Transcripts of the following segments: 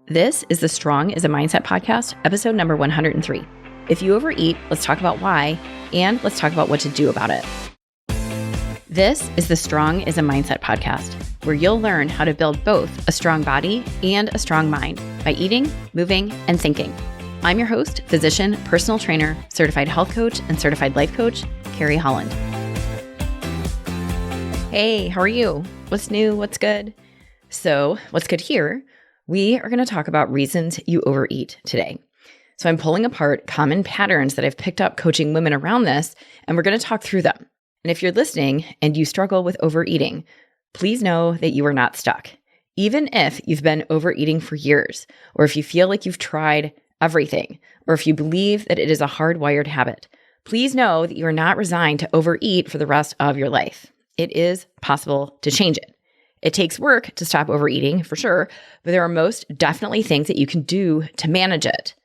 This is the Strong is a Mindset podcast, episode number 103. If you overeat, let's talk about why, and let's talk about what to do about it. This is the Strong is a Mindset podcast, where you'll learn how to build both a strong body and a strong mind by eating, moving, and thinking. I'm your host, physician, personal trainer, certified health coach, and certified life coach, Carrie Holland. Hey, how are you? What's new? What's good? So, what's good here? We are going to talk about reasons you overeat today. So I'm pulling apart common patterns that I've picked up coaching women around this, and we're going to talk through them. And if you're listening and you struggle with overeating, please know that you are not stuck. Even if you've been overeating for years, or if you feel like you've tried everything, or if you believe that it is a hardwired habit, please know that you are not resigned to overeat for the rest of your life. It is possible to change it. It takes work to stop overeating, for sure, but there are most definitely things that you can do to manage it.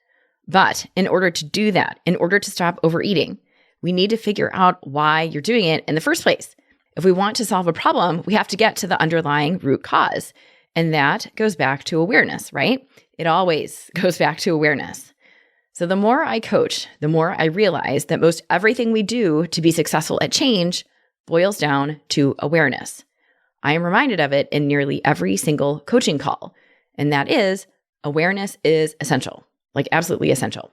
But in order to do that, in order to stop overeating, we need to figure out why you're doing it in the first place. If we want to solve a problem, we have to get to the underlying root cause. And that goes back to awareness, right? It always goes back to awareness. So the more I coach, the more I realize that most everything we do to be successful at change boils down to awareness. I am reminded of it in nearly every single coaching call, and that is awareness is essential, like absolutely essential.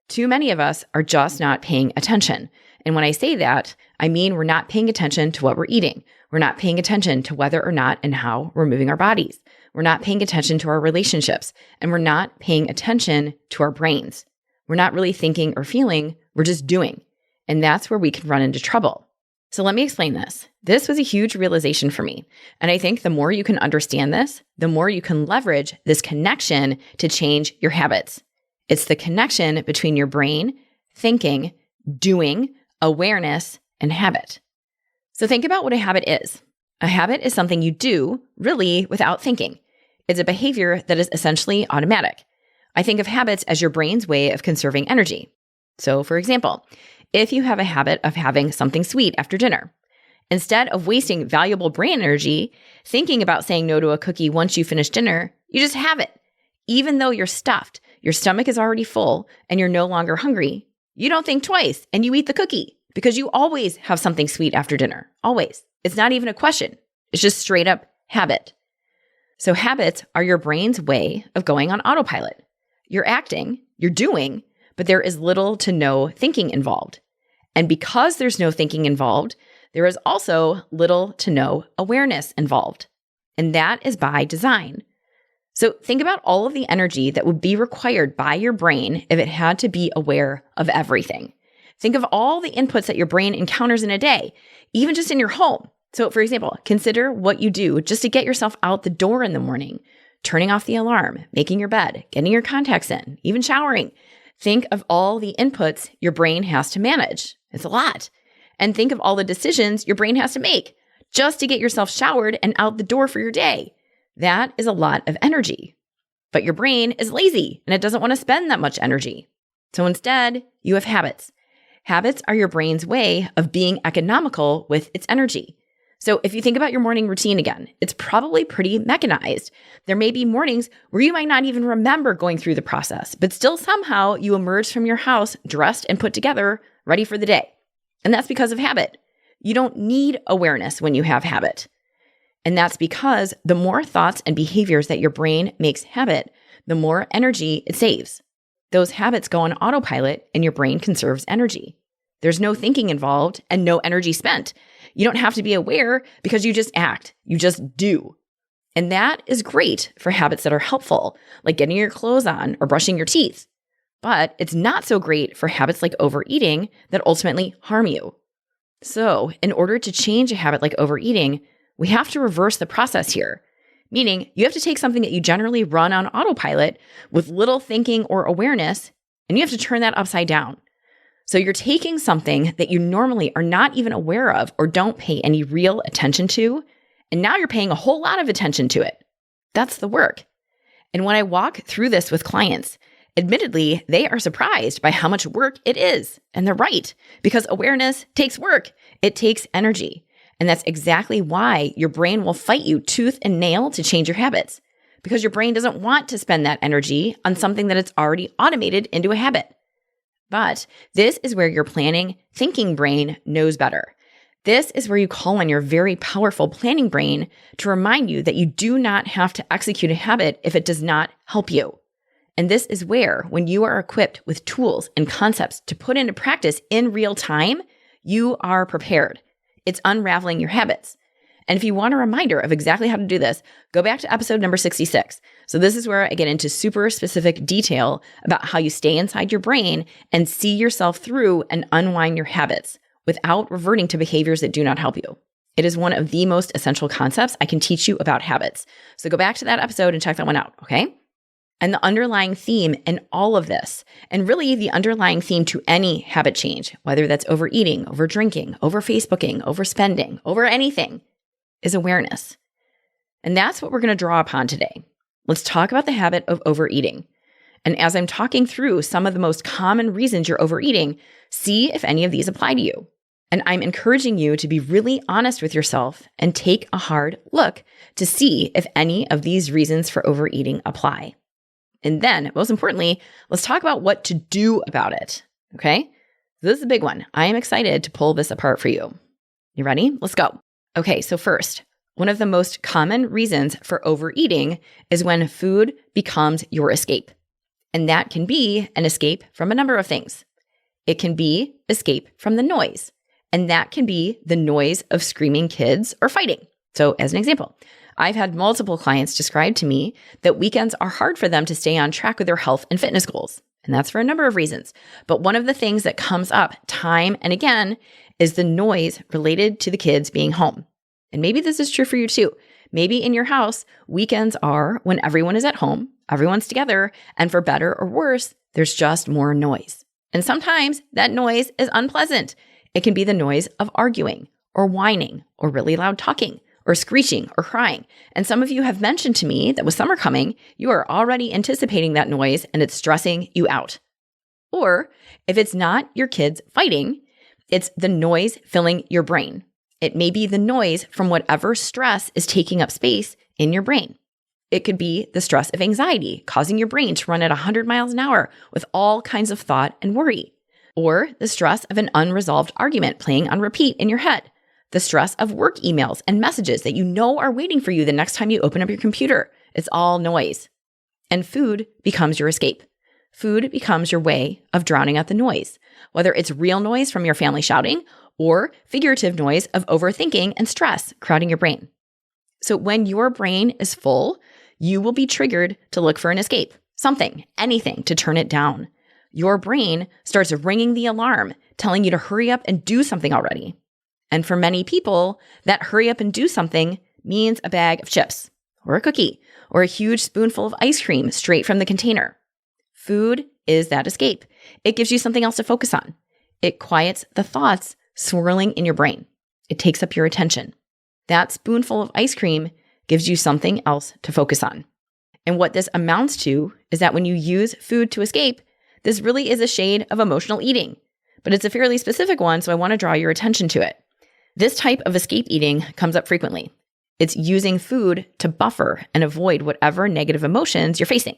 Too many of us are just not paying attention. And when I say that, I mean we're not paying attention to what we're eating. We're not paying attention to whether or not and how we're moving our bodies. We're not paying attention to our relationships, and we're not paying attention to our brains. We're not really thinking or feeling, we're just doing. And that's where we can run into trouble. So let me explain this. This was a huge realization for me. And I think the more you can understand this, the more you can leverage this connection to change your habits. It's the connection between your brain, thinking, doing, awareness, and habit. So think about what a habit is. A habit is something you do really without thinking. It's a behavior that is essentially automatic. I think of habits as your brain's way of conserving energy. So for example, if you have a habit of having something sweet after dinner, instead of wasting valuable brain energy thinking about saying no to a cookie once you finish dinner, you just have it. Even though you're stuffed, your stomach is already full, and you're no longer hungry, you don't think twice and you eat the cookie because you always have something sweet after dinner. Always. It's not even a question. It's just straight up habit. So habits are your brain's way of going on autopilot. You're acting, you're doing, but there is little to no thinking involved. And because there's no thinking involved, there is also little to no awareness involved. And that is by design. So think about all of the energy that would be required by your brain if it had to be aware of everything. Think of all the inputs that your brain encounters in a day, even just in your home. So for example, consider what you do just to get yourself out the door in the morning, turning off the alarm, making your bed, getting your contacts in, even showering. Think of all the inputs your brain has to manage. It's a lot. And think of all the decisions your brain has to make just to get yourself showered and out the door for your day. That is a lot of energy. But your brain is lazy and it doesn't want to spend that much energy. So instead, you have habits. Habits are your brain's way of being economical with its energy. So if you think about your morning routine again, it's probably pretty mechanized. There may be mornings where you might not even remember going through the process, but still somehow you emerge from your house dressed and put together, ready for the day. And that's because of habit. You don't need awareness when you have habit. And that's because the more thoughts and behaviors that your brain makes habit, the more energy it saves. Those habits go on autopilot and your brain conserves energy. There's no thinking involved and no energy spent. You don't have to be aware because you just act. You just do. And that is great for habits that are helpful, like getting your clothes on or brushing your teeth. But it's not so great for habits like overeating that ultimately harm you. So in order to change a habit like overeating, we have to reverse the process here. Meaning you have to take something that you generally run on autopilot with little thinking or awareness, and you have to turn that upside down. So you're taking something that you normally are not even aware of or don't pay any real attention to, and now you're paying a whole lot of attention to it. That's the work. And when I walk through this with clients, admittedly, they are surprised by how much work it is. And they're right, because awareness takes work. It takes energy. And that's exactly why your brain will fight you tooth and nail to change your habits. because your brain doesn't want to spend that energy on something that it's already automated into a habit. But this is where your planning, thinking brain knows better. This is where you call on your very powerful planning brain to remind you that you do not have to execute a habit if it does not help you. And this is where, when you are equipped with tools and concepts to put into practice in real time, you are prepared. It's unraveling your habits. And if you want a reminder of exactly how to do this, go back to episode number 66. So this is where I get into super specific detail about how you stay inside your brain and see yourself through and unwind your habits without reverting to behaviors that do not help you. It is one of the most essential concepts I can teach you about habits. So go back to that episode and check that one out, okay? And the underlying theme in all of this, and really the underlying theme to any habit change, whether that's overeating, over drinking, over Facebooking, overspending, over anything, is awareness. And that's what we're going to draw upon today. Let's talk about the habit of overeating. And as I'm talking through some of the most common reasons you're overeating, see if any of these apply to you. And I'm encouraging you to be really honest with yourself and take a hard look to see if any of these reasons for overeating apply. And then, most importantly, let's talk about what to do about it, okay? This is a big one. I am excited to pull this apart for you. You ready? Let's go. Okay, so first, one of the most common reasons for overeating is when food becomes your escape. And that can be an escape from a number of things. It can be escape from the noise. And that can be the noise of screaming kids or fighting. So as an example, I've had multiple clients describe to me that weekends are hard for them to stay on track with their health and fitness goals. And that's for a number of reasons. But one of the things that comes up time and again is the noise related to the kids being home. And maybe this is true for you too. Maybe in your house, weekends are when everyone is at home, everyone's together, and for better or worse, there's just more noise. And sometimes that noise is unpleasant. It can be the noise of arguing or whining or really loud talking or screeching or crying. And some of you have mentioned to me that with summer coming, you are already anticipating that noise and it's stressing you out. Or if it's not your kids fighting, it's the noise filling your brain. It may be the noise from whatever stress is taking up space in your brain. It could be the stress of anxiety, causing your brain to run at 100 miles an hour with all kinds of thought and worry. Or the stress of an unresolved argument playing on repeat in your head. The stress of work emails and messages that you know are waiting for you the next time you open up your computer. It's all noise. And food becomes your escape. Food becomes your way of drowning out the noise, whether it's real noise from your family shouting or figurative noise of overthinking and stress crowding your brain. So when your brain is full, you will be triggered to look for an escape, something, anything to turn it down. Your brain starts ringing the alarm, telling you to hurry up and do something already. And for many people, that hurry up and do something means a bag of chips or a cookie or a huge spoonful of ice cream straight from the container. Food is that escape. It gives you something else to focus on. It quiets the thoughts swirling in your brain. It takes up your attention. That spoonful of ice cream gives you something else to focus on. And what this amounts to is that when you use food to escape, this really is a shade of emotional eating, but it's a fairly specific one, so I want to draw your attention to it. This type of escape eating comes up frequently. It's using food to buffer and avoid whatever negative emotions you're facing.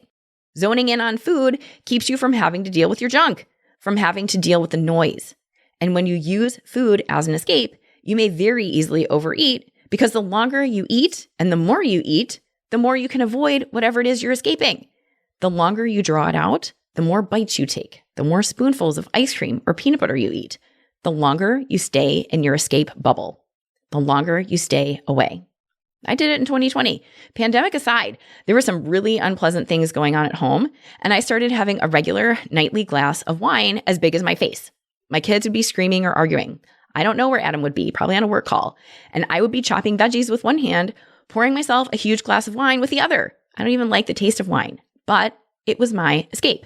Zoning in on food keeps you from having to deal with your junk, from having to deal with the noise. And when you use food as an escape, you may very easily overeat because the longer you eat and the more you can avoid whatever it is you're escaping. The longer you draw it out, the more bites you take, the more spoonfuls of ice cream or peanut butter you eat, the longer you stay in your escape bubble, the longer you stay away. I did it in 2020. Pandemic aside, there were some really unpleasant things going on at home, and I started having a regular nightly glass of wine as big as my face. My kids would be screaming or arguing. I don't know where Adam would be, probably on a work call, and I would be chopping veggies with one hand, pouring myself a huge glass of wine with the other. I don't even like the taste of wine, but it was my escape.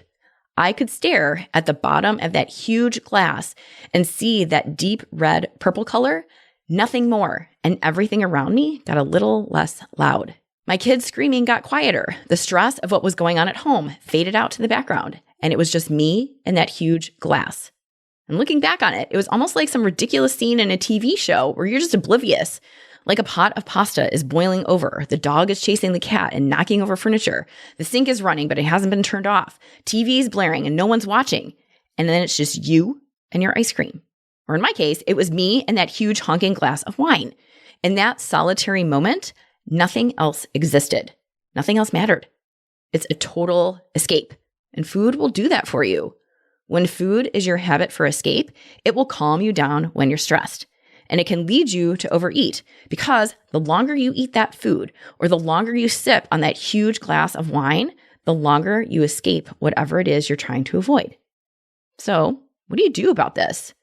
I could stare at the bottom of that huge glass and see that deep red purple color, nothing more, and everything around me got a little less loud. My kids screaming got quieter. The stress of what was going on at home faded out to the background, and it was just me and that huge glass. And looking back on it, it was almost like some ridiculous scene in a TV show where you're just oblivious. Like a pot of pasta is boiling over, the dog is chasing the cat and knocking over furniture, the sink is running but it hasn't been turned off, TV is blaring and no one's watching, and then it's just you and your ice cream. Or in my case, it was me and that huge honking glass of wine. In that solitary moment, nothing else existed. Nothing else mattered. It's a total escape, and food will do that for you. When food is your habit for escape, it will calm you down when you're stressed. And it can lead you to overeat because the longer you eat that food or the longer you sip on that huge glass of wine, the longer you escape whatever it is you're trying to avoid. So, what do you do about this?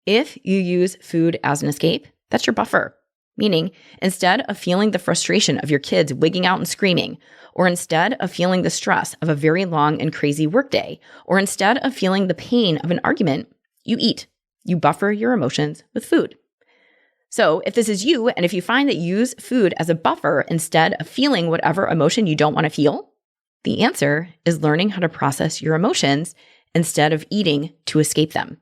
If you use food as an escape, that's your buffer. Meaning, instead of feeling the frustration of your kids wigging out and screaming, or instead of feeling the stress of a very long and crazy workday, or instead of feeling the pain of an argument, you eat. You buffer your emotions with food. So if this is you, and if you find that you use food as a buffer instead of feeling whatever emotion you don't want to feel, the answer is learning how to process your emotions instead of eating to escape them.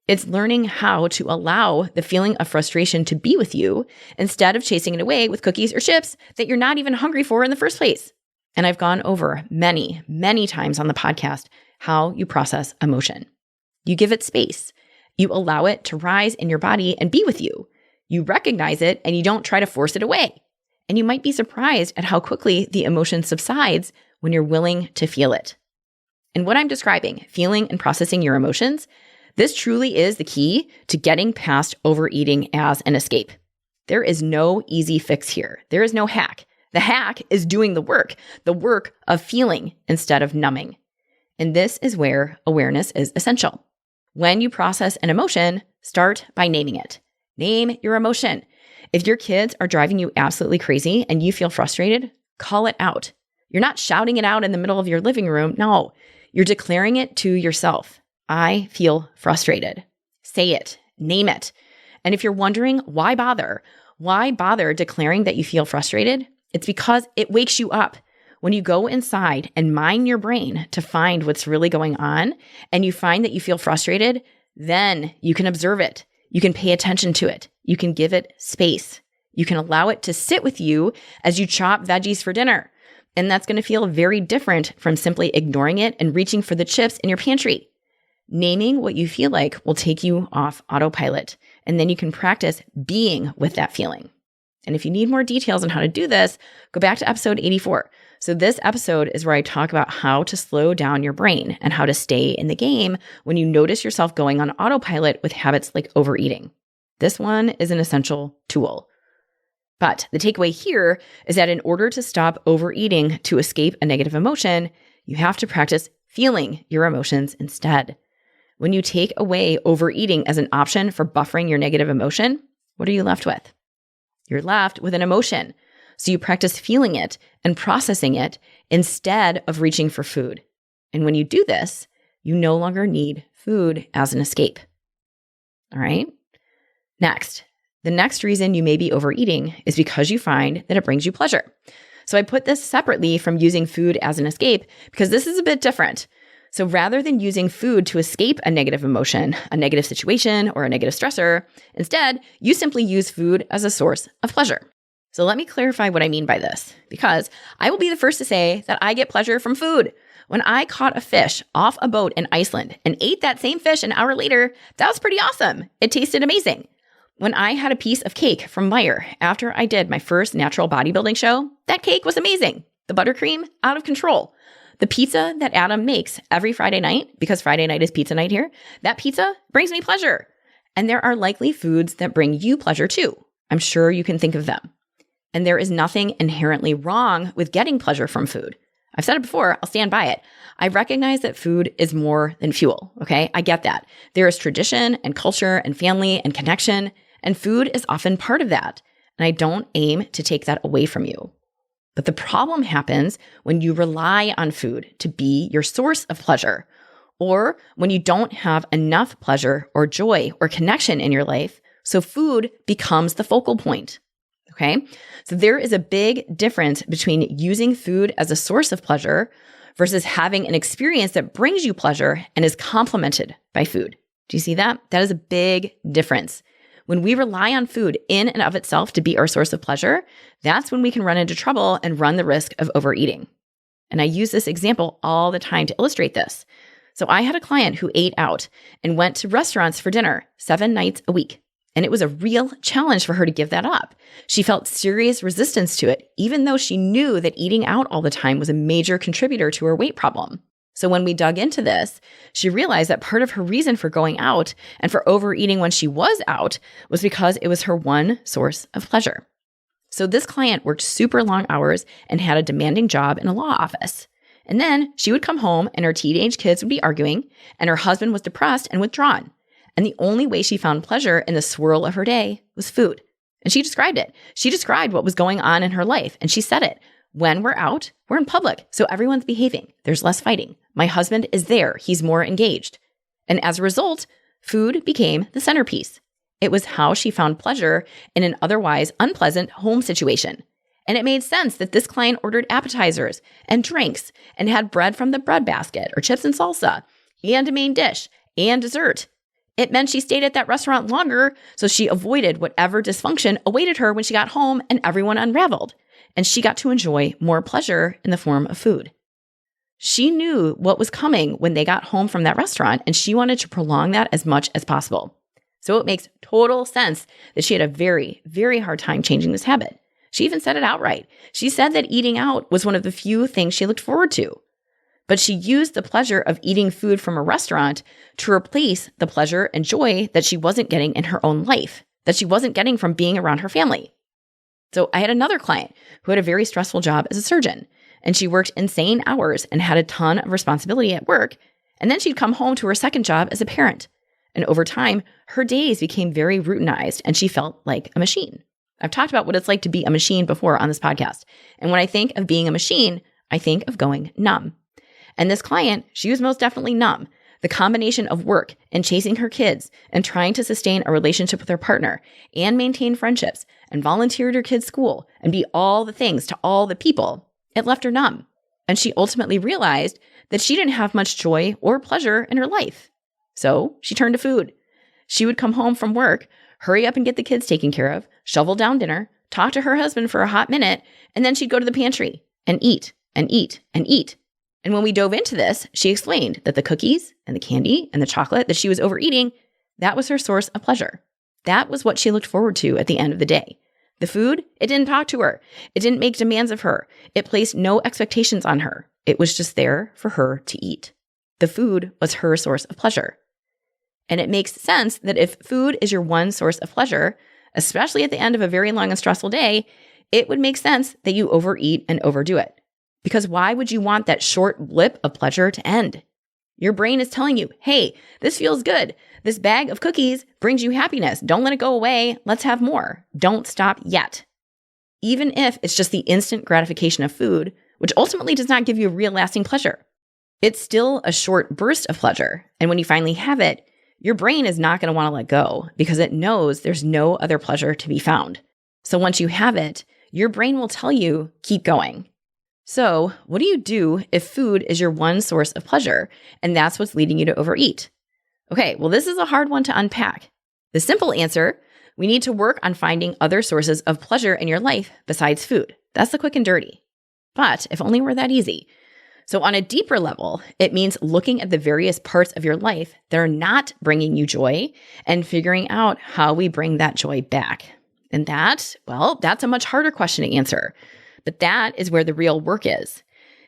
It's learning how to allow the feeling of frustration to be with you instead of chasing it away with cookies or chips that you're not even hungry for in the first place. And I've gone over many, many times on the podcast how you process emotion. You give it space. You allow it to rise in your body and be with you. You recognize it and you don't try to force it away. And you might be surprised at how quickly the emotion subsides when you're willing to feel it. And what I'm describing, feeling and processing your emotions, this truly is the key to getting past overeating as an escape. There is no easy fix here. There is no hack. The hack is doing the work of feeling instead of numbing. And this is where awareness is essential. When you process an emotion, start by naming it. Name your emotion. If your kids are driving you absolutely crazy and you feel frustrated, call it out. You're not shouting it out in the middle of your living room. No, you're declaring it to yourself. I feel frustrated. Say it. Name it. And if you're wondering, why bother? Why bother declaring that you feel frustrated? It's because it wakes you up. When you go inside and mine your brain to find what's really going on, and you find that you feel frustrated, then you can observe it. You can pay attention to it. You can give it space. You can allow it to sit with you as you chop veggies for dinner. And that's going to feel very different from simply ignoring it and reaching for the chips in your pantry. Naming what you feel like will take you off autopilot, and then you can practice being with that feeling. And if you need more details on how to do this, go back to episode 84. So this episode is where I talk about how to slow down your brain and how to stay in the game when you notice yourself going on autopilot with habits like overeating. This one is an essential tool. But the takeaway here is that in order to stop overeating to escape a negative emotion, you have to practice feeling your emotions instead. When you take away overeating as an option for buffering your negative emotion, what are you left with? You're left with an emotion. So you practice feeling it and processing it instead of reaching for food. And when you do this, you no longer need food as an escape. All right? Next, the next reason you may be overeating is because you find that it brings you pleasure. So I put this separately from using food as an escape because this is a bit different. So rather than using food to escape a negative emotion, a negative situation, or a negative stressor, instead, you simply use food as a source of pleasure. So let me clarify what I mean by this, because I will be the first to say that I get pleasure from food. When I caught a fish off a boat in Iceland and ate that same fish an hour later, that was pretty awesome. It tasted amazing. When I had a piece of cake from Meijer after I did my first natural bodybuilding show, that cake was amazing. The buttercream, out of control. The pizza that Adam makes every Friday night, because Friday night is pizza night here, that pizza brings me pleasure. And there are likely foods that bring you pleasure too. I'm sure you can think of them. And there is nothing inherently wrong with getting pleasure from food. I've said it before, I'll stand by it. I recognize that food is more than fuel, okay? I get that. There is tradition and culture and family and connection, and food is often part of that. And I don't aim to take that away from you. But the problem happens when you rely on food to be your source of pleasure, or when you don't have enough pleasure or joy or connection in your life, so food becomes the focal point. Okay? So there is a big difference between using food as a source of pleasure versus having an experience that brings you pleasure and is complemented by food. Do you see that? That is a big difference. When we rely on food in and of itself to be our source of pleasure, that's when we can run into trouble and run the risk of overeating. And I use this example all the time to illustrate this. So I had a client who ate out and went to restaurants for dinner 7 nights a week. And it was a real challenge for her to give that up. She felt serious resistance to it, even though she knew that eating out all the time was a major contributor to her weight problem. So when we dug into this, she realized that part of her reason for going out and for overeating when she was out was because it was her one source of pleasure. So this client worked super long hours and had a demanding job in a law office. And then she would come home and her teenage kids would be arguing, and her husband was depressed and withdrawn. And the only way she found pleasure in the swirl of her day was food. And she described it. She described what was going on in her life. And she said it. When we're out, we're in public. So everyone's behaving. There's less fighting. My husband is there. He's more engaged. And as a result, food became the centerpiece. It was how she found pleasure in an otherwise unpleasant home situation. And it made sense that this client ordered appetizers and drinks and had bread from the bread basket or chips and salsa and a main dish and dessert. It meant she stayed at that restaurant longer, so she avoided whatever dysfunction awaited her when she got home and everyone unraveled. And she got to enjoy more pleasure in the form of food. She knew what was coming when they got home from that restaurant, and she wanted to prolong that as much as possible. So it makes total sense that she had a very, very hard time changing this habit. She even said it outright. She said that eating out was one of the few things she looked forward to. But she used the pleasure of eating food from a restaurant to replace the pleasure and joy that she wasn't getting in her own life, that she wasn't getting from being around her family. So I had another client who had a very stressful job as a surgeon, and she worked insane hours and had a ton of responsibility at work. And then she'd come home to her second job as a parent. And over time, her days became very routinized and she felt like a machine. I've talked about what it's like to be a machine before on this podcast. And when I think of being a machine, I think of going numb. And this client, she was most definitely numb. The combination of work and chasing her kids and trying to sustain a relationship with her partner and maintain friendships and volunteer at her kids' school and be all the things to all the people, it left her numb. And she ultimately realized that she didn't have much joy or pleasure in her life. So she turned to food. She would come home from work, hurry up and get the kids taken care of, shovel down dinner, talk to her husband for a hot minute, and then she'd go to the pantry and eat and eat and eat. And when we dove into this, she explained that the cookies and the candy and the chocolate that she was overeating, that was her source of pleasure. That was what she looked forward to at the end of the day. The food, it didn't talk to her. It didn't make demands of her. It placed no expectations on her. It was just there for her to eat. The food was her source of pleasure. And it makes sense that if food is your one source of pleasure, especially at the end of a very long and stressful day, it would make sense that you overeat and overdo it. Because why would you want that short blip of pleasure to end? Your brain is telling you, hey, this feels good. This bag of cookies brings you happiness. Don't let it go away. Let's have more. Don't stop yet. Even if it's just the instant gratification of food, which ultimately does not give you real lasting pleasure. It's still a short burst of pleasure. And when you finally have it, your brain is not going to want to let go because it knows there's no other pleasure to be found. So once you have it, your brain will tell you, keep going. So what do you do if food is your one source of pleasure and that's what's leading you to overeat? Okay, well, this is a hard one to unpack. The simple answer, we need to work on finding other sources of pleasure in your life besides food. That's the quick and dirty. But if only were that easy. So on a deeper level, it means looking at the various parts of your life that are not bringing you joy and figuring out how we bring that joy back. And that, well, that's a much harder question to answer. But that is where the real work is.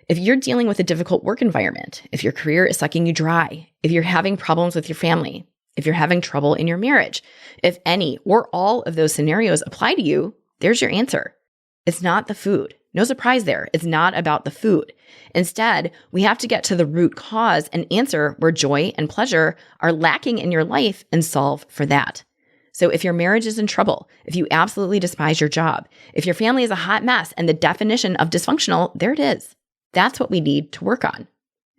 If you're dealing with a difficult work environment, if your career is sucking you dry, if you're having problems with your family, if you're having trouble in your marriage, if any or all of those scenarios apply to you, there's your answer. It's not the food. No surprise there. It's not about the food. Instead, we have to get to the root cause and answer where joy and pleasure are lacking in your life and solve for that. So if your marriage is in trouble, if you absolutely despise your job, if your family is a hot mess and the definition of dysfunctional, there it is. That's what we need to work on.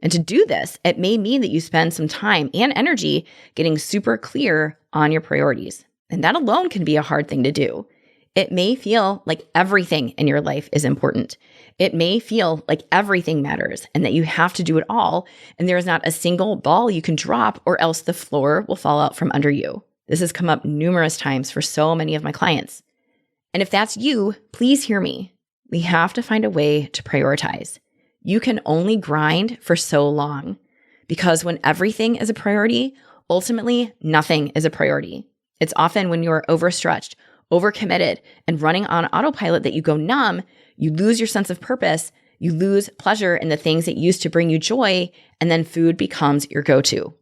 And to do this, it may mean that you spend some time and energy getting super clear on your priorities. And that alone can be a hard thing to do. It may feel like everything in your life is important. It may feel like everything matters and that you have to do it all, and there is not a single ball you can drop or else the floor will fall out from under you. This has come up numerous times for so many of my clients. And if that's you, please hear me. We have to find a way to prioritize. You can only grind for so long because when everything is a priority, ultimately nothing is a priority. It's often when you're overstretched, overcommitted, and running on autopilot that you go numb, you lose your sense of purpose, you lose pleasure in the things that used to bring you joy, and then food becomes your go-to.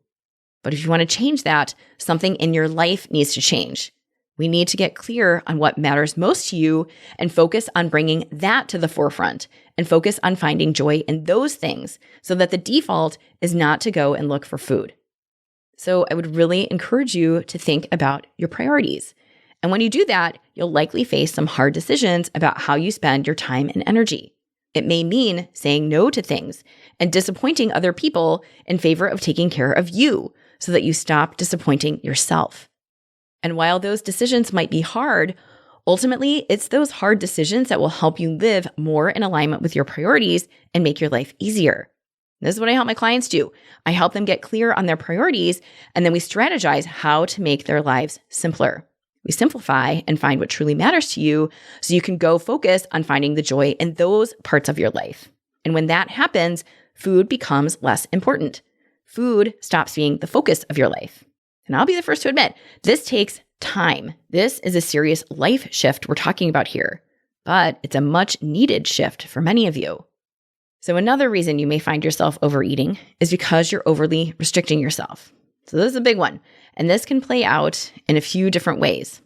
But if you want to change that, something in your life needs to change. We need to get clear on what matters most to you and focus on bringing that to the forefront and focus on finding joy in those things so that the default is not to go and look for food. So I would really encourage you to think about your priorities. And when you do that, you'll likely face some hard decisions about how you spend your time and energy. It may mean saying no to things and disappointing other people in favor of taking care of you so that you stop disappointing yourself. And while those decisions might be hard, ultimately, it's those hard decisions that will help you live more in alignment with your priorities and make your life easier. This is what I help my clients do. I help them get clear on their priorities, and then we strategize how to make their lives simpler. We simplify and find what truly matters to you so you can go focus on finding the joy in those parts of your life. And when that happens, food becomes less important. Food stops being the focus of your life. And I'll be the first to admit, this takes time. This is a serious life shift we're talking about here, but it's a much needed shift for many of you. So another reason you may find yourself overeating is because you're overly restricting yourself. So this is a big one, and this can play out in a few different ways.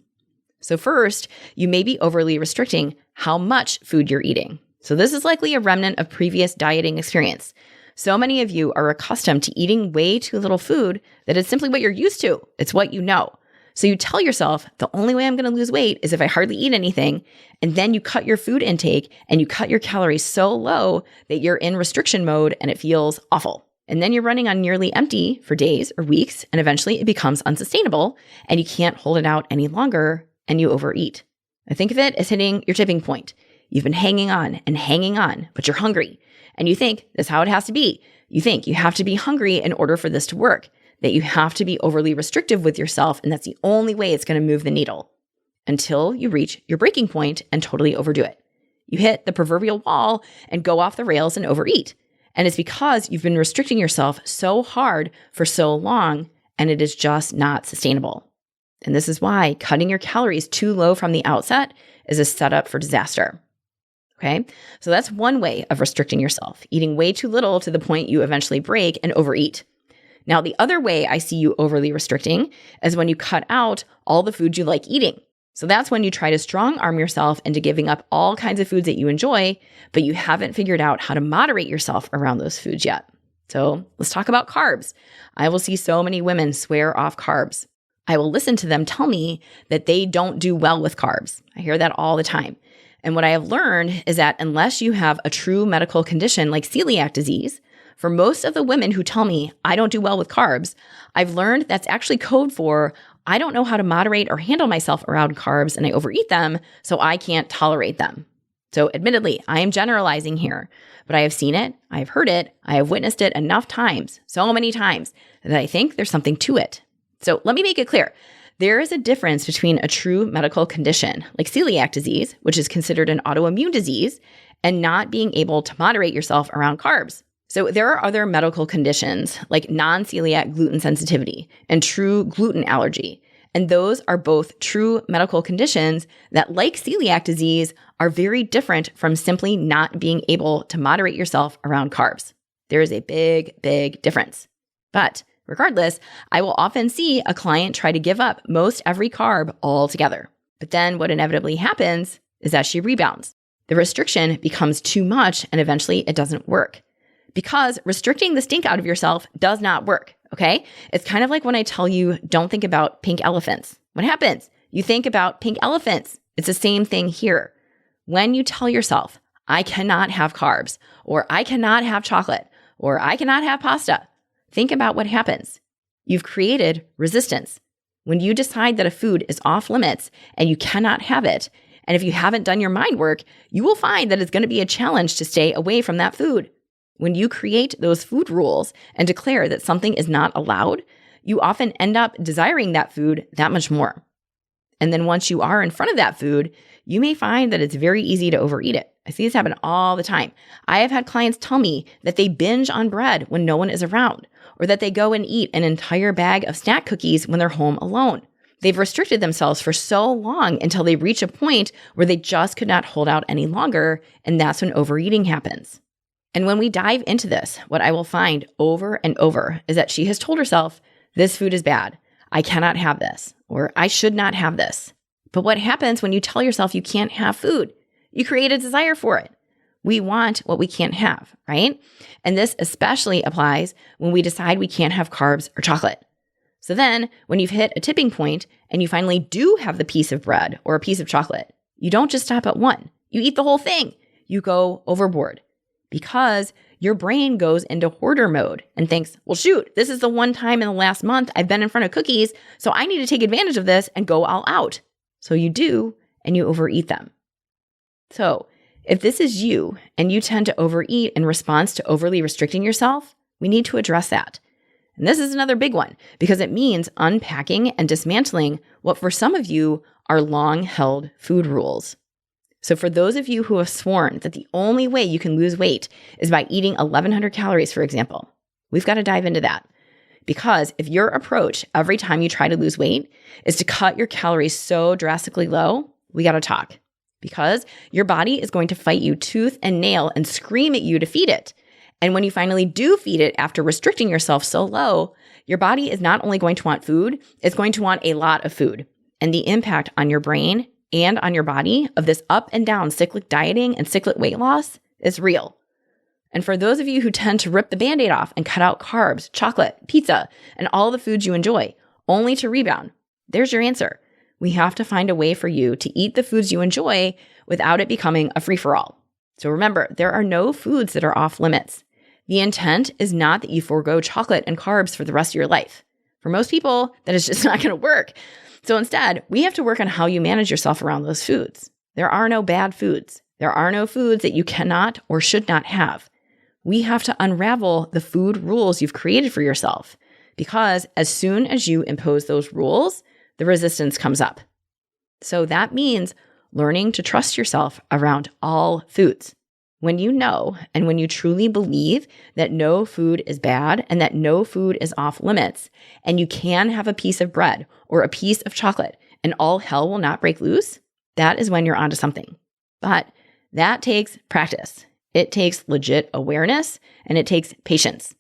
So first, you may be overly restricting how much food you're eating. So this is likely a remnant of previous dieting experience. So many of you are accustomed to eating way too little food that it's simply what you're used to. It's what you know. So you tell yourself, the only way I'm going to lose weight is if I hardly eat anything. And then you cut your food intake and you cut your calories so low that you're in restriction mode and it feels awful. And then you're running on nearly empty for days or weeks. And eventually it becomes unsustainable and you can't hold it out any longer and you overeat. I think of it as hitting your tipping point. You've been hanging on, but you're hungry. And you think that's how it has to be. You think you have to be hungry in order for this to work, that you have to be overly restrictive with yourself, and that's the only way it's going to move the needle until you reach your breaking point and totally overdo it. You hit the proverbial wall and go off the rails and overeat. And it's because you've been restricting yourself so hard for so long, and it is just not sustainable. And this is why cutting your calories too low from the outset is a setup for disaster. Okay, so that's one way of restricting yourself, eating way too little to the point you eventually break and overeat. Now, the other way I see you overly restricting is when you cut out all the foods you like eating. So that's when you try to strong arm yourself into giving up all kinds of foods that you enjoy, but you haven't figured out how to moderate yourself around those foods yet. So let's talk about carbs. I will see so many women swear off carbs. I will listen to them tell me that they don't do well with carbs. I hear that all the time. And what I have learned is that unless you have a true medical condition like celiac disease, for most of the women who tell me I don't do well with carbs, I've learned that's actually code for I don't know how to moderate or handle myself around carbs and I overeat them, so I can't tolerate them. So admittedly, I am generalizing here, but I have seen it, I have heard it, I have witnessed it enough times, so many times, that I think there's something to it. So let me make it clear. There is a difference between a true medical condition, like celiac disease, which is considered an autoimmune disease, and not being able to moderate yourself around carbs. So there are other medical conditions like non-celiac gluten sensitivity and true gluten allergy. And those are both true medical conditions that, like celiac disease, are very different from simply not being able to moderate yourself around carbs. There is a big, big difference. But regardless, I will often see a client try to give up most every carb altogether. But then what inevitably happens is that she rebounds. The restriction becomes too much and eventually it doesn't work. Because restricting the stink out of yourself does not work, okay? It's kind of like when I tell you, don't think about pink elephants. What happens? You think about pink elephants. It's the same thing here. When you tell yourself, I cannot have carbs, or I cannot have chocolate, or I cannot have pasta, think about what happens. You've created resistance. When you decide that a food is off limits and you cannot have it, and if you haven't done your mind work, you will find that it's going to be a challenge to stay away from that food. When you create those food rules and declare that something is not allowed, you often end up desiring that food that much more. And then once you are in front of that food, you may find that it's very easy to overeat it. I see this happen all the time. I have had clients tell me that they binge on bread when no one is around, or that they go and eat an entire bag of snack cookies when they're home alone. They've restricted themselves for so long until they reach a point where they just could not hold out any longer, and that's when overeating happens. And when we dive into this, what I will find over and over is that she has told herself, this food is bad, I cannot have this, or I should not have this. But what happens when you tell yourself you can't have food? You create a desire for it. We want what we can't have, right? And this especially applies when we decide we can't have carbs or chocolate. So then when you've hit a tipping point and you finally do have the piece of bread or a piece of chocolate, you don't just stop at one. You eat the whole thing. You go overboard because your brain goes into hoarder mode and thinks, well, shoot, this is the one time in the last month I've been in front of cookies, so I need to take advantage of this and go all out. So you do, and you overeat them. So if this is you and you tend to overeat in response to overly restricting yourself, we need to address that. And this is another big one because it means unpacking and dismantling what for some of you are long-held food rules. So for those of you who have sworn that the only way you can lose weight is by eating 1,100 calories, for example, we've got to dive into that. Because if your approach every time you try to lose weight is to cut your calories so drastically low, we got to talk. Because your body is going to fight you tooth and nail and scream at you to feed it. And when you finally do feed it after restricting yourself so low, your body is not only going to want food, it's going to want a lot of food. And the impact on your brain and on your body of this up and down cyclic dieting and cyclic weight loss is real. And for those of you who tend to rip the Band-Aid off and cut out carbs, chocolate, pizza, and all the foods you enjoy, only to rebound, there's your answer. We have to find a way for you to eat the foods you enjoy without it becoming a free-for-all. So remember, there are no foods that are off limits. The intent is not that you forego chocolate and carbs for the rest of your life. For most people, that is just not going to work. So instead, we have to work on how you manage yourself around those foods. There are no bad foods. There are no foods that you cannot or should not have. We have to unravel the food rules you've created for yourself because as soon as you impose those rules, the resistance comes up. So that means learning to trust yourself around all foods. When you know and when you truly believe that no food is bad and that no food is off limits, and you can have a piece of bread or a piece of chocolate and all hell will not break loose, that is when you're onto something. But that takes practice. It takes legit awareness and it takes patience.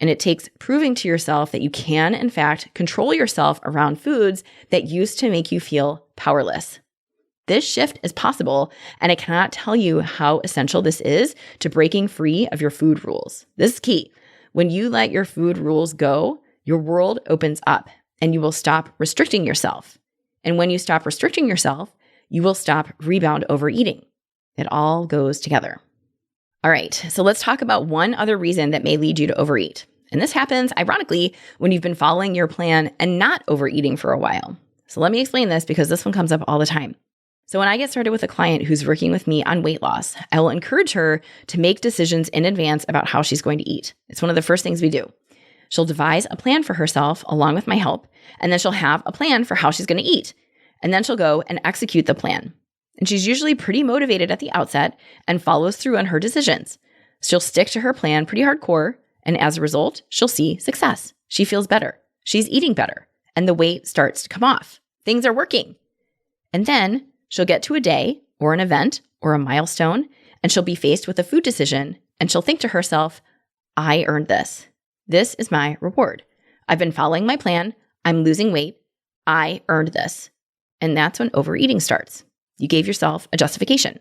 And it takes proving to yourself that you can, in fact, control yourself around foods that used to make you feel powerless. This shift is possible, and I cannot tell you how essential this is to breaking free of your food rules. This is key. When you let your food rules go, your world opens up, and you will stop restricting yourself. And when you stop restricting yourself, you will stop rebound overeating. It all goes together. All right, so let's talk about one other reason that may lead you to overeat. And this happens, ironically, when you've been following your plan and not overeating for a while. So let me explain this because this one comes up all the time. So when I get started with a client who's working with me on weight loss, I will encourage her to make decisions in advance about how she's going to eat. It's one of the first things we do. She'll devise a plan for herself along with my help, and then she'll have a plan for how she's going to eat. And then she'll go and execute the plan. And she's usually pretty motivated at the outset and follows through on her decisions. She'll stick to her plan pretty hardcore, and as a result, she'll see success. She feels better. She's eating better, and the weight starts to come off. Things are working. And then she'll get to a day or an event or a milestone, and she'll be faced with a food decision, and she'll think to herself, I earned this. This is my reward. I've been following my plan. I'm losing weight. I earned this. And that's when overeating starts. You gave yourself a justification.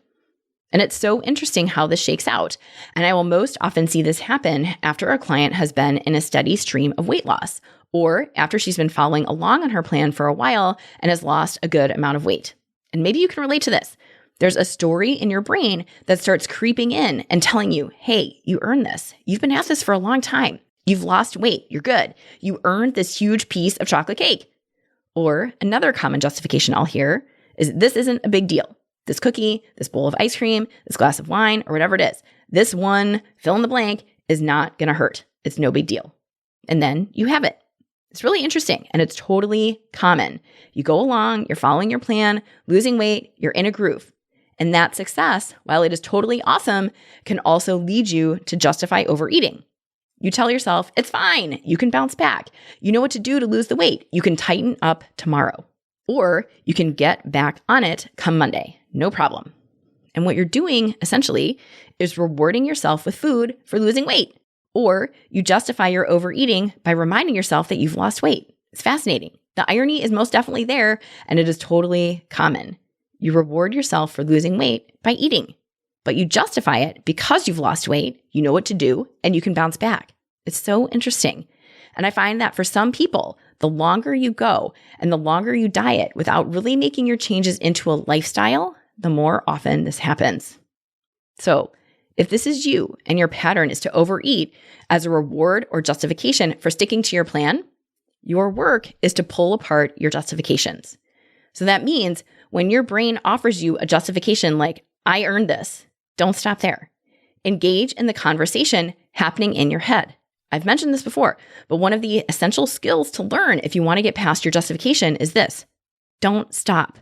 And it's so interesting how this shakes out. And I will most often see this happen after a client has been in a steady stream of weight loss, or after she's been following along on her plan for a while and has lost a good amount of weight. And maybe you can relate to this. There's a story in your brain that starts creeping in and telling you, hey, you earned this. You've been at this for a long time. You've lost weight. You're good. You earned this huge piece of chocolate cake. Or another common justification I'll hear is this isn't a big deal. This cookie, this bowl of ice cream, this glass of wine, or whatever it is, this one fill in the blank is not going to hurt. It's no big deal. And then you have it. It's really interesting and it's totally common. You go along, you're following your plan, losing weight, you're in a groove. And that success, while it is totally awesome, can also lead you to justify overeating. You tell yourself, it's fine, you can bounce back. You know what to do to lose the weight. You can tighten up tomorrow. Or you can get back on it come Monday, no problem. And what you're doing essentially is rewarding yourself with food for losing weight. Or you justify your overeating by reminding yourself that you've lost weight. It's fascinating. The irony is most definitely there, and it is totally common. You reward yourself for losing weight by eating, but you justify it because you've lost weight, you know what to do, and you can bounce back. It's so interesting. And I find that for some people, the longer you go and the longer you diet without really making your changes into a lifestyle, the more often this happens. So, if this is you and your pattern is to overeat as a reward or justification for sticking to your plan, your work is to pull apart your justifications. So that means when your brain offers you a justification like, I earned this, don't stop there. Engage in the conversation happening in your head. I've mentioned this before, but one of the essential skills to learn if you want to get past your justification is this. Don't stop.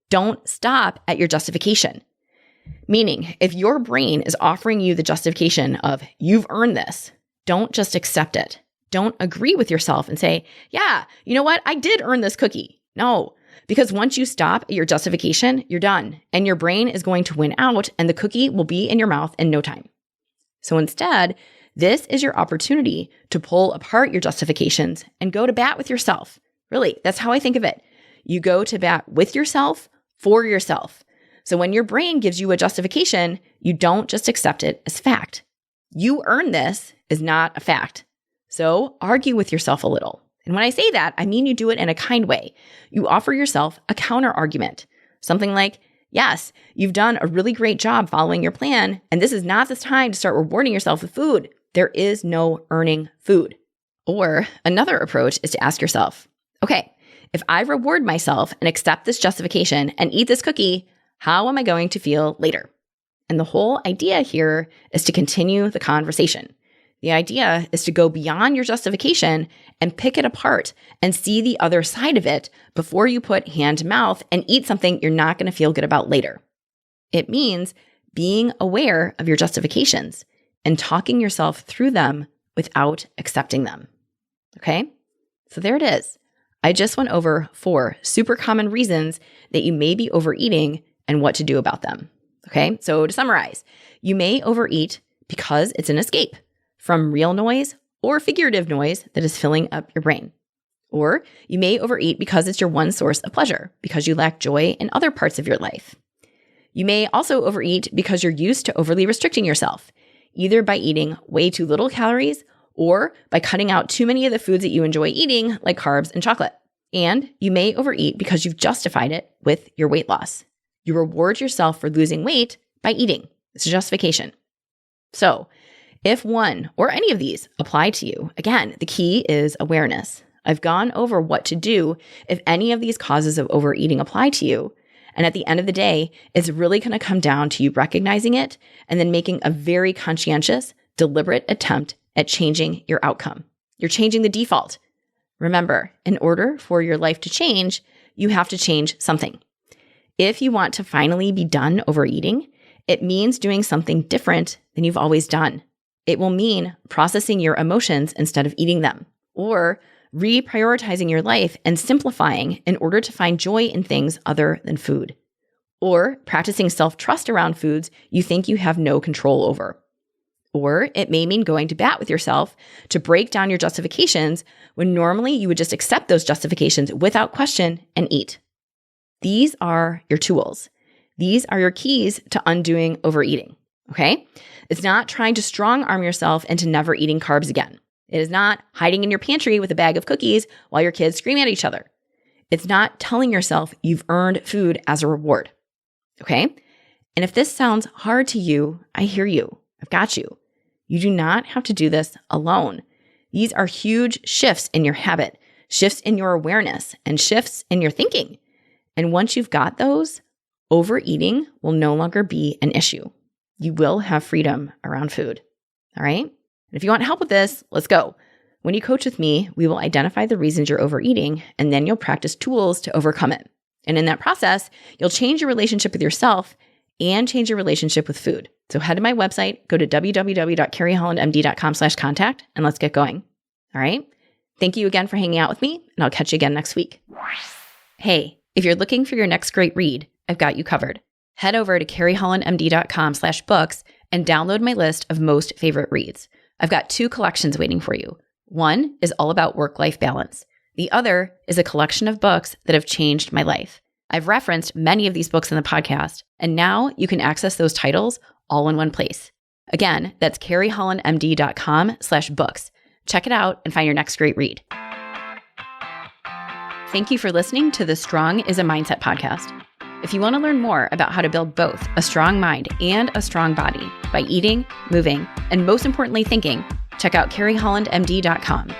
Don't stop at your justification. Meaning, if your brain is offering you the justification of you've earned this, don't just accept it. Don't agree with yourself and say, yeah, you know what? I did earn this cookie. No, because once you stop at your justification, you're done and your brain is going to win out and the cookie will be in your mouth in no time. So instead, this is your opportunity to pull apart your justifications and go to bat with yourself. Really, that's how I think of it. You go to bat with yourself for yourself. So when your brain gives you a justification, you don't just accept it as fact. You earn this is not a fact. So argue with yourself a little. And when I say that, I mean you do it in a kind way. You offer yourself a counter argument. Something like, yes, you've done a really great job following your plan, and this is not the time to start rewarding yourself with food. There is no earning food. Or another approach is to ask yourself, okay, if I reward myself and accept this justification and eat this cookie, how am I going to feel later? And the whole idea here is to continue the conversation. The idea is to go beyond your justification and pick it apart and see the other side of it before you put hand to mouth and eat something you're not going to feel good about later. It means being aware of your justifications and talking yourself through them without accepting them. Okay? So there it is. I just went over 4 super common reasons that you may be overeating and what to do about them. Okay, so to summarize, you may overeat because it's an escape from real noise or figurative noise that is filling up your brain. Or you may overeat because it's your one source of pleasure, because you lack joy in other parts of your life. You may also overeat because you're used to overly restricting yourself, either by eating way too little calories or by cutting out too many of the foods that you enjoy eating, like carbs and chocolate. And you may overeat because you've justified it with your weight loss. You reward yourself for losing weight by eating. It's a justification. So if one or any of these apply to you, again, the key is awareness. I've gone over what to do if any of these causes of overeating apply to you. And at the end of the day, it's really going to come down to you recognizing it and then making a very conscientious, deliberate attempt at changing your outcome. You're changing the default. Remember, in order for your life to change, you have to change something. If you want to finally be done overeating, it means doing something different than you've always done. It will mean processing your emotions instead of eating them, or reprioritizing your life and simplifying in order to find joy in things other than food, or practicing self-trust around foods you think you have no control over. Or it may mean going to bat with yourself to break down your justifications when normally you would just accept those justifications without question and eat. These are your tools. These are your keys to undoing overeating, okay? It's not trying to strong arm yourself into never eating carbs again. It is not hiding in your pantry with a bag of cookies while your kids scream at each other. It's not telling yourself you've earned food as a reward, okay? And if this sounds hard to you, I hear you. I've got you. You do not have to do this alone. These are huge shifts in your habit, shifts in your awareness, and shifts in your thinking. And once you've got those, overeating will no longer be an issue. You will have freedom around food. All right? And if you want help with this, let's go. When you coach with me, we will identify the reasons you're overeating, and then you'll practice tools to overcome it. And in that process, you'll change your relationship with yourself and change your relationship with food. So head to my website, go to www.carriehollandmd.com/contact, and let's get going. All right? Thank you again for hanging out with me, and I'll catch you again next week. Hey, if you're looking for your next great read, I've got you covered. Head over to carriehollandmd.com/books and download my list of most favorite reads. I've got 2 collections waiting for you. One is all about work-life balance. The other is a collection of books that have changed my life. I've referenced many of these books in the podcast, and now you can access those titles all in one place. Again, that's carriehollandmd.com/books. Check it out and find your next great read. Thank you for listening to the Strong is a Mindset podcast. If you want to learn more about how to build both a strong mind and a strong body by eating, moving, and most importantly, thinking, check out carriehollandmd.com.